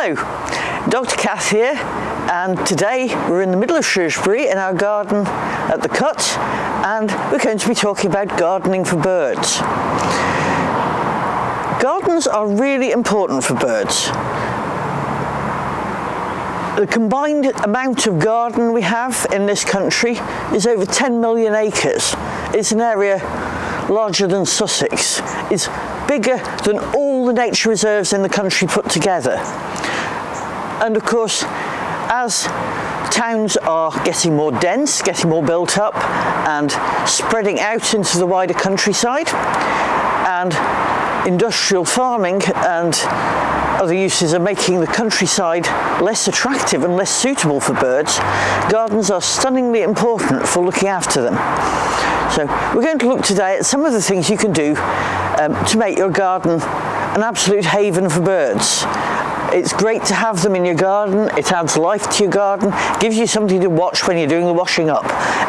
Hello, Dr. Cath here, and today we're in the middle of Shrewsbury in our garden at the Cut, and we're going to be talking about gardening for birds. Gardens are really important for birds. The combined amount of garden we have in this country is over 10 million acres. It's an area larger than Sussex. It's bigger than all the nature reserves in the country put together. And of course, as towns are getting more dense, getting more built up and spreading out into the wider countryside, and industrial farming and other uses are making the countryside less attractive and less suitable for birds, gardens are stunningly important for looking after them. So we're going to look today at some of the things you can do to make your garden an absolute haven for birds. It's great to have them in your garden. It adds life to your garden, gives you something to watch when you're doing the washing up.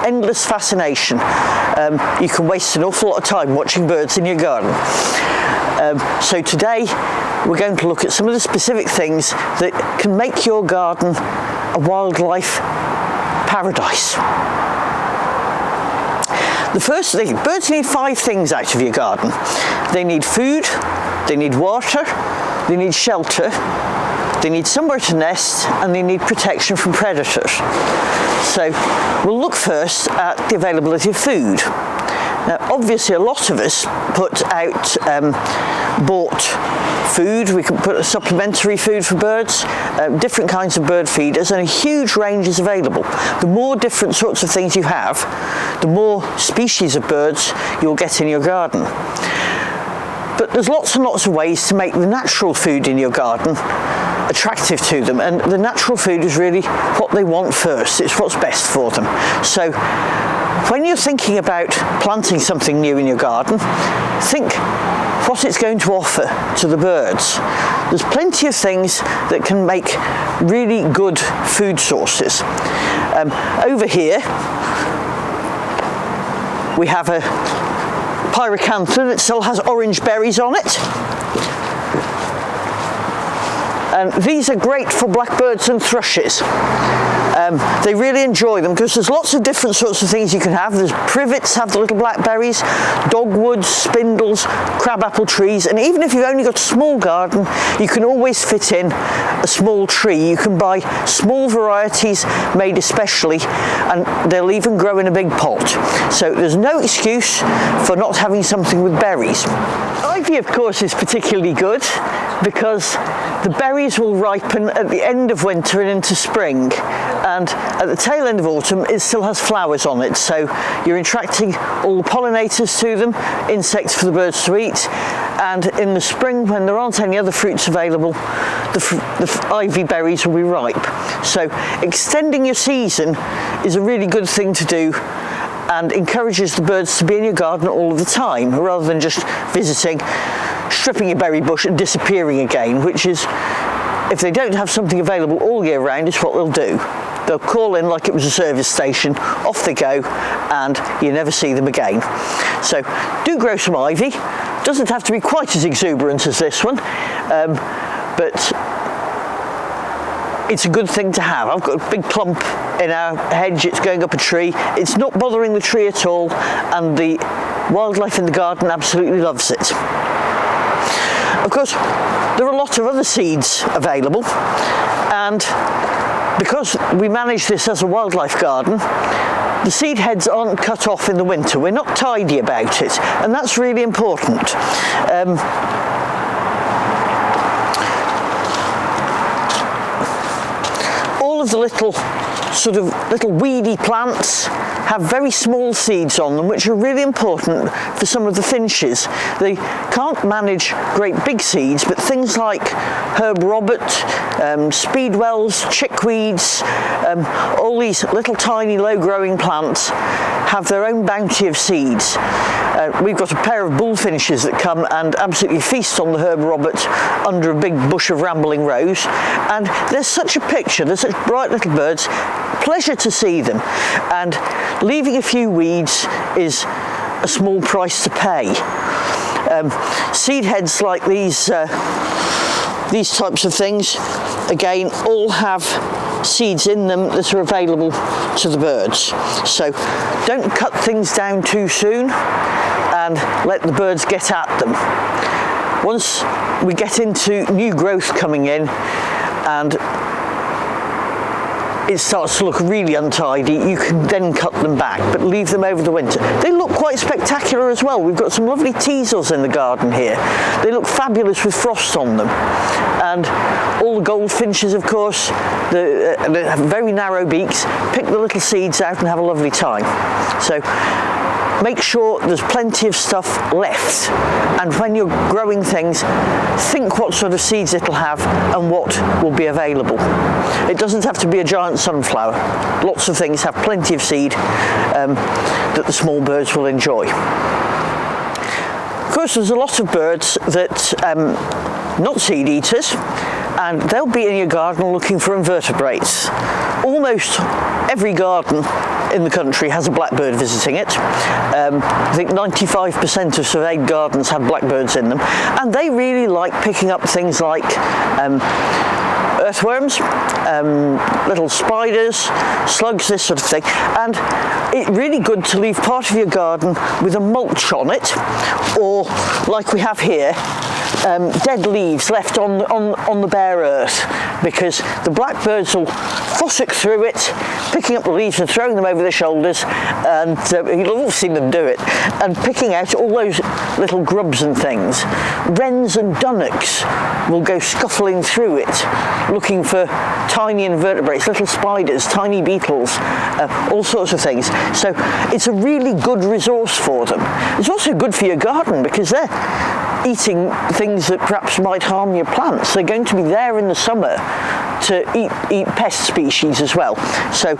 Endless fascination. You can waste an awful lot of time watching birds in your garden. So today we're going to look at some of the specific things that can make your garden a wildlife paradise. The first thing, birds need 5 things out of your garden. They need food, they need water, they need shelter, they need somewhere to nest, and they need protection from predators. So we'll look first at the availability of food. Now, obviously a lot of us put out bought food. We can put a supplementary food for birds, different kinds of bird feeders, and a huge range is available. The more different sorts of things you have, the more species of birds you'll get in your garden. But there's lots and lots of ways to make the natural food in your garden attractive to them, and the natural food is really what they want first. It's what's best for them. So when you're thinking about planting something new in your garden, think what it's going to offer to the birds. There's plenty of things that can make really good food sources. Over here we have a pyracantha that still has orange berries on it. And these are great for blackbirds and thrushes. They really enjoy them because there's lots of different sorts of things you can have. There's privets have the little blackberries, dogwoods, spindles, crabapple trees, and even if you've only got a small garden, you can always fit in a small tree. You can buy small varieties made especially, and they'll even grow in a big pot. So there's no excuse for not having something with berries. Ivy, of course, is particularly good because the berries will ripen at the end of winter and into spring, and at the tail end of autumn it still has flowers on it, so you're attracting all the pollinators to them, insects for the birds to eat, and in the spring when there aren't any other fruits available, the ivy berries will be ripe. So extending your season is a really good thing to do and encourages the birds to be in your garden all of the time rather than just visiting, stripping a berry bush and disappearing again, which is, if they don't have something available all year round, is what they'll do. They'll call in like it was a service station, off they go, and you never see them again. So do grow some ivy. Doesn't have to be quite as exuberant as this one, but it's a good thing to have. I've got a big clump in our hedge, it's going up a tree. It's not bothering the tree at all, and the wildlife in the garden absolutely loves it. Of course, there are a lot of other seeds available, and because we manage this as a wildlife garden, the seed heads aren't cut off in the winter. We're not tidy about it, and that's really important. All of the little weedy plants have very small seeds on them, which are really important for some of the finches. They can't manage great big seeds, but things like herb robert, speedwells, chickweeds, all these little tiny low growing plants have their own bounty of seeds. We've got a pair of bullfinches that come and absolutely feast on the herb robert under a big bush of rambling rose, and there's such a picture. They're such bright little birds. Pleasure to see them, and leaving a few weeds is a small price to pay. Seed heads like these these types of things, again, all have seeds in them that are available to the birds. So don't cut things down too soon and let the birds get at them. Once we get into new growth coming in and it starts to look really untidy, you can then cut them back, but leave them over the winter. They look quite spectacular as well. We've got some lovely teasels in the garden here. They look fabulous with frost on them. And all the goldfinches, of course, they have very narrow beaks. Pick the little seeds out and have a lovely time. So make sure there's plenty of stuff left, and when you're growing things, think what sort of seeds it'll have and what will be available. It doesn't have to be a giant sunflower. Lots of things have plenty of seed that the small birds will enjoy. Of course, there's a lot of birds that not seed eaters, and they'll be in your garden looking for invertebrates. Almost every garden in the country has a blackbird visiting it. I think 95% of surveyed gardens have blackbirds in them, and they really like picking up things like earthworms, little spiders, slugs, this sort of thing. And it's really good to leave part of your garden with a mulch on it, or like we have here, dead leaves left on the bare earth, because the blackbirds will fossick through it, picking up the leaves and throwing them over their shoulders, and you'll all seen them do it, and picking out all those little grubs and things. Wrens and dunnocks will go scuffling through it, looking for tiny invertebrates, little spiders, tiny beetles, all sorts of things. So it's a really good resource for them. It's also good for your garden, because they're eating things that perhaps might harm your plants. They're going to be there in the summer to eat pest species as well. So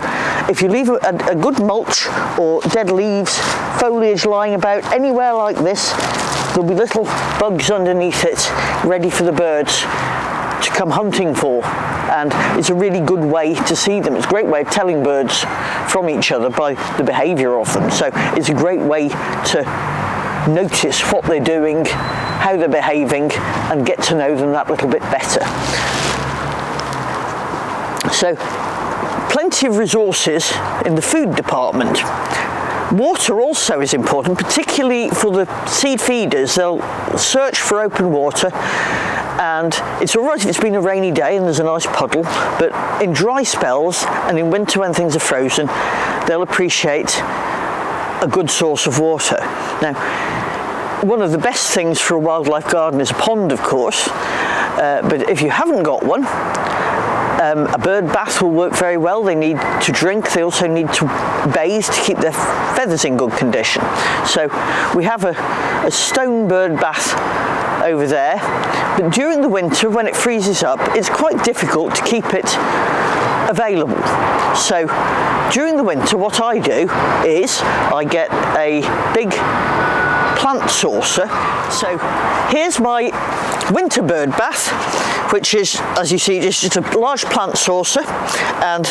if you leave a good mulch or dead leaves, foliage lying about anywhere like this, there'll be little bugs underneath it ready for the birds to come hunting for, and it's a really good way to see them. It's a great way of telling birds from each other by the behaviour of them. So it's a great way to notice what they're doing, how they're behaving, and get to know them that little bit better. So plenty of resources in the food department. Water also is important, particularly for the seed feeders. They'll search for open water, and it's all right if it's been a rainy day and there's a nice puddle, but in dry spells and in winter when things are frozen, they'll appreciate a good source of water. Now, one of the best things for a wildlife garden is a pond, of course, but if you haven't got one, a bird bath will work very well. They need to drink, they also need to bathe to keep their feathers in good condition. So we have a stone bird bath over there, but during the winter when it freezes up, it's quite difficult to keep it available. So during the winter what I do is I get a big plant saucer. So here's my winter bird bath, which is, as you see, just a large plant saucer and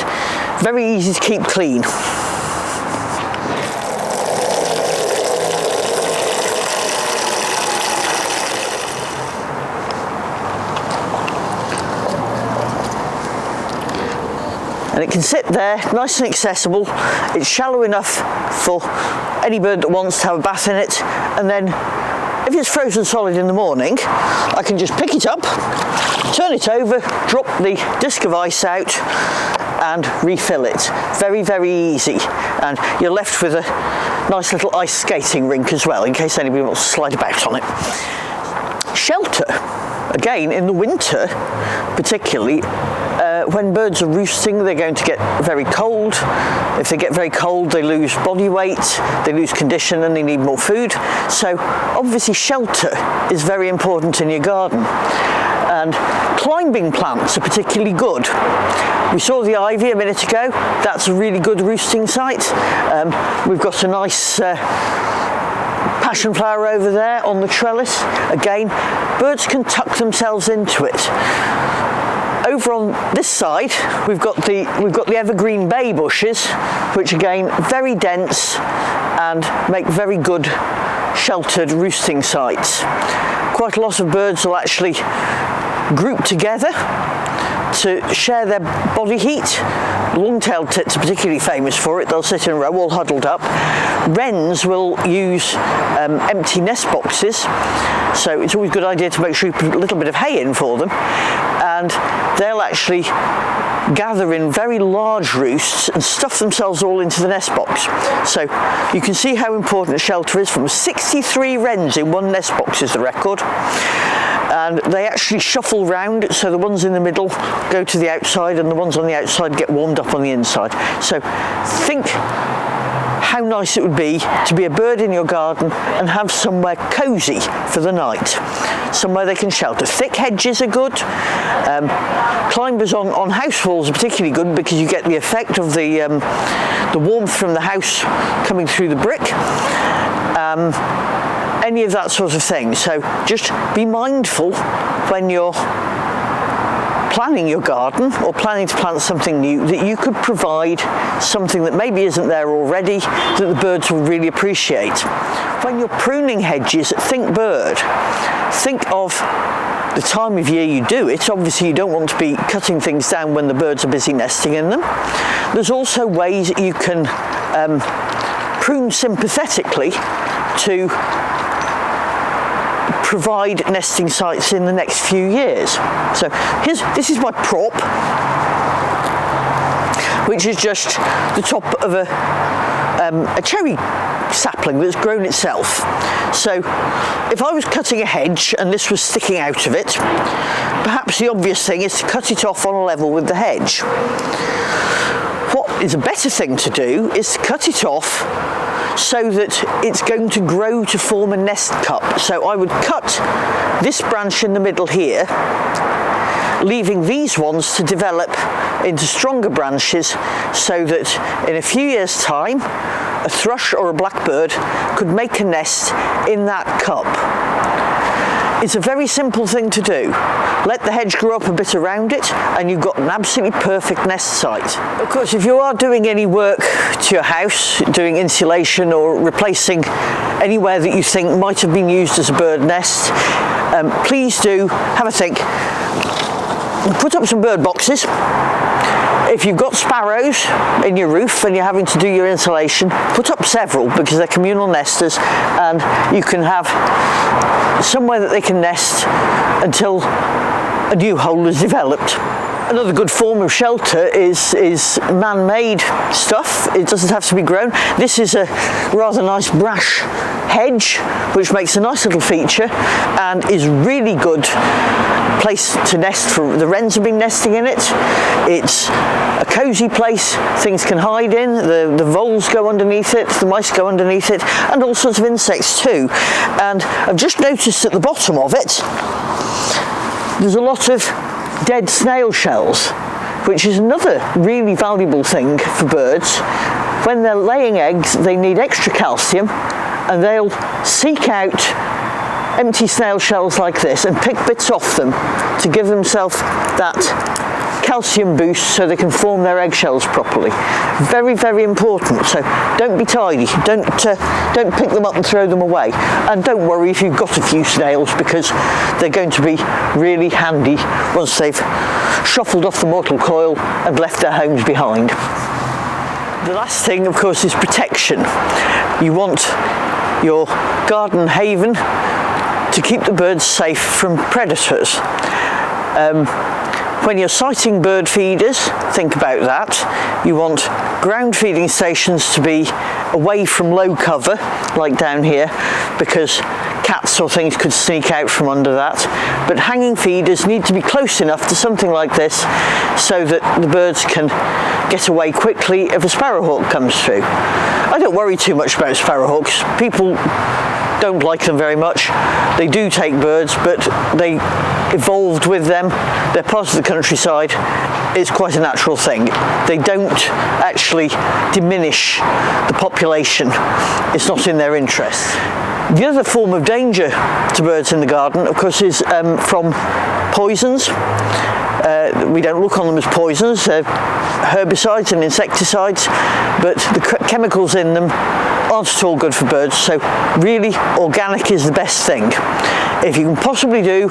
very easy to keep clean. And it can sit there, nice and accessible. It's shallow enough for any bird that wants to have a bath in it. And then, if it's frozen solid in the morning, I can just pick it up, turn it over, drop the disc of ice out, and refill it. Very, very easy. And you're left with a nice little ice skating rink as well, in case anybody wants to slide about on it. Shelter. Again, in the winter, particularly, when birds are roosting, they're going to get very cold. If they get very cold, they lose body weight, they lose condition, and they need more food. So obviously shelter is very important in your garden. And climbing plants are particularly good. We saw the ivy a minute ago. That's a really good roosting site. We've got a nice passion flower over there on the trellis. Again, birds can tuck themselves into it. Over on this side, we've got the evergreen bay bushes, which again, very dense and make very good sheltered roosting sites. Quite a lot of birds will actually group together to share their body heat. Long-tailed tits are particularly famous for it. They'll sit in a row all huddled up. Wrens will use empty nest boxes, so it's always a good idea to make sure you put a little bit of hay in for them, and they'll actually gather in very large roosts and stuff themselves all into the nest box. So you can see how important shelter is. From 63 wrens in one nest box is the record. And they actually shuffle round, so the ones in the middle go to the outside and the ones on the outside get warmed up on the inside. So think how nice it would be to be a bird in your garden and have somewhere cosy for the night, somewhere they can shelter. Thick hedges are good. Climbers on house walls are particularly good because you get the effect of the warmth from the house coming through the brick. Any of that sort of thing. So just be mindful when you're planning your garden or planning to plant something new that you could provide something that maybe isn't there already that the birds will really appreciate. When you're pruning hedges, think bird. Think of the time of year you do it. Obviously you don't want to be cutting things down when the birds are busy nesting in them. There's also ways that you can prune sympathetically to provide nesting sites in the next few years. So this is my prop, which is just the top of a cherry sapling that's grown itself. So if I was cutting a hedge and this was sticking out of it, perhaps the obvious thing is to cut it off on a level with the hedge. What is a better thing to do is to cut it off so that it's going to grow to form a nest cup. So I would cut this branch in the middle here, leaving these ones to develop into stronger branches so that in a few years' time a thrush or a blackbird could make a nest in that cup. It's a very simple thing to do. Let the hedge grow up a bit around it and you've got an absolutely perfect nest site. Of course, if you are doing any work to your house, doing insulation or replacing anywhere that you think might have been used as a bird nest, please do have a think. Put up some bird boxes. If you've got sparrows in your roof and you're having to do your insulation, put up several because they're communal nesters and you can have somewhere that they can nest until a new hole is developed. Another good form of shelter is man-made stuff. It doesn't have to be grown. This is a rather nice brash hedge, which makes a nice little feature and is really good place to nest for the wrens have been nesting in it. It's a cosy place, things can hide in, the voles go underneath it, the mice go underneath it, and all sorts of insects too. And I've just noticed at the bottom of it there's a lot of dead snail shells, which is another really valuable thing for birds. When they're laying eggs, they need extra calcium, and they'll seek out empty snail shells like this and pick bits off them to give themselves that calcium boost so they can form their eggshells properly. Very, very important. So don't be tidy. Don't pick them up and throw them away. And don't worry if you've got a few snails, because they're going to be really handy once they've shuffled off the mortal coil and left their homes behind. The last thing, of course, is protection. You want your garden haven to keep the birds safe from predators. When you're siting bird feeders, think about that. You want ground feeding stations to be away from low cover, like down here, because cats or things could sneak out from under that. But hanging feeders need to be close enough to something like this so that the birds can get away quickly if a sparrowhawk comes through. I don't worry too much about sparrowhawks. People don't like them very much. They do take birds, but they evolved with them. They're part of the countryside. It's quite a natural thing. They don't actually diminish the population. It's not in their interest. The other form of danger to birds in the garden, of course, is from poisons. We don't look on them as poisons. They're herbicides and insecticides, but the chemicals in them aren't at all good for birds, so really organic is the best thing. If you can possibly do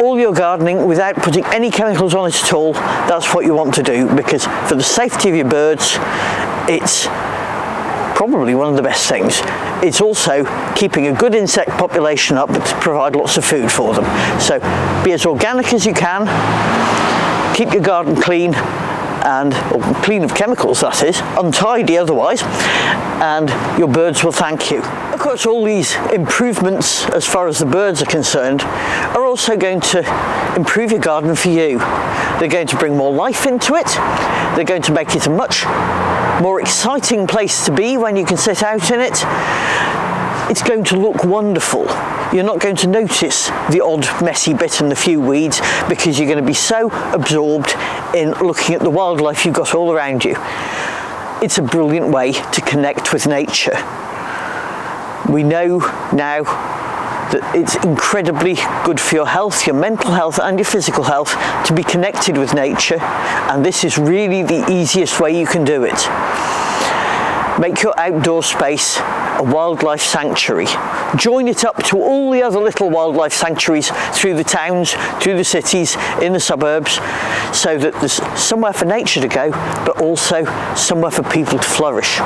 all your gardening without putting any chemicals on it at all. That's what you want to do, because for the safety of your birds, it's probably one of the best things. It's also keeping a good insect population up to provide lots of food for them. So be as organic as you can, keep your garden clean, or clean of chemicals, that is, untidy otherwise, and your birds will thank you. Of course, all these improvements as far as the birds are concerned are also going to improve your garden for you. They're going to bring more life into it. They're going to make it a much more exciting place to be when you can sit out in it. It's going to look wonderful. You're not going to notice the odd messy bit and the few weeds, because you're going to be so absorbed in looking at the wildlife you've got all around you. It's a brilliant way to connect with nature. We know now that it's incredibly good for your health, your mental health and your physical health, to be connected with nature, and this is really the easiest way you can do it. Make your outdoor space a wildlife sanctuary. Join it up to all the other little wildlife sanctuaries through the towns, through the cities, in the suburbs, so that there's somewhere for nature to go, but also somewhere for people to flourish.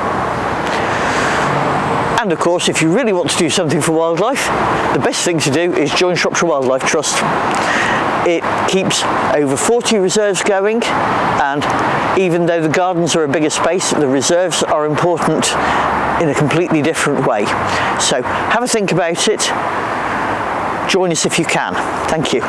And of course, if you really want to do something for wildlife, the best thing to do is join Shropshire Wildlife Trust. It keeps over 40 reserves going, and even though the gardens are a bigger space, the reserves are important in a completely different way. So have a think about it. Join us if you can. Thank you.